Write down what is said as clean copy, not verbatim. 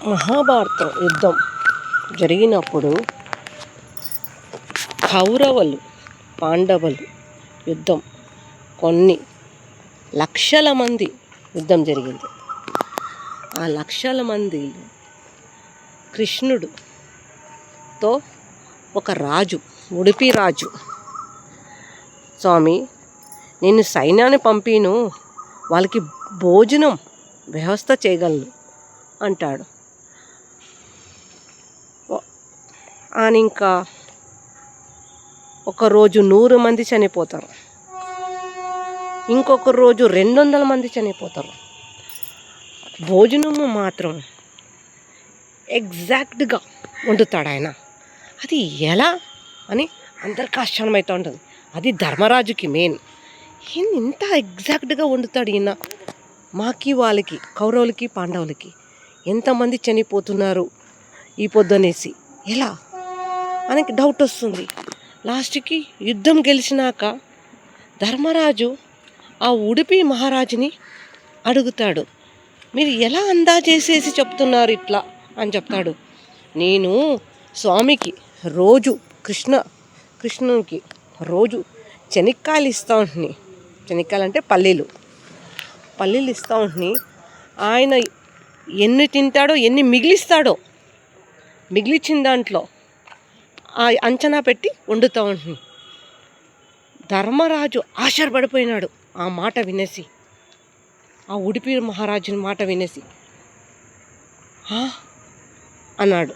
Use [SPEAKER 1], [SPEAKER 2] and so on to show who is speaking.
[SPEAKER 1] మహాభారతం యుద్ధం జరిగినప్పుడు కౌరవులు పాండవులు యుద్ధం కొన్ని లక్షల మంది యుద్ధం జరిగింది. ఆ లక్షల మంది కృష్ణుడితో ఒక రాజు, ఉడిపి రాజు, స్వామి నేను సైన్యాన్ని పంపిను, వాళ్ళకి భోజనం వ్యవస్థ చేయగలను అంటాడు. ఆయన ఇంకా ఒకరోజు 100 మంది చనిపోతారు, ఇంకొక రోజు 200 మంది చనిపోతారు. భోజనము మాత్రం ఎగ్జాక్ట్గా వండుతాడు ఆయన. అది ఎలా అని అందరికి ఆశ్చర్యం అవుతూ ఉంటుంది. అది ధర్మరాజుకి మెయిన్. ఇంత ఎగ్జాక్ట్గా వండుతాడు ఈయన. మాకి వాళ్ళకి, కౌరవులకి పాండవులకి ఎంతమంది చనిపోతున్నారు ఈ పొద్దునేసి ఎలా ఆయనకి డౌట్ వస్తుంది. లాస్ట్కి యుద్ధం గెలిచినాక ధర్మరాజు ఆ ఉడిపి మహారాజుని అడుగుతాడు, మీరు ఎలా అందాజేసేసి చెప్తున్నారు ఇట్లా అని చెప్తాడు. నేను స్వామికి రోజు కృష్ణునికి రోజు శనక్కాయలు ఇస్తూ ఉంటుంది. శనక్కాయలు అంటే పల్లీలు ఇస్తూ ఉంటుంది. ఆయన ఎన్ని తింటాడో, ఎన్ని మిగిలిస్తాడో, మిగిలిచిన దాంట్లో ఆ అంచనా పెట్టి వండుతూ ఉంటుంది. ధర్మరాజు ఆశ్చర్యపడిపోయినాడు ఆ మాట వినేసి, ఆ ఉడిపి మహారాజుని మాట వినేసి అన్నాడు.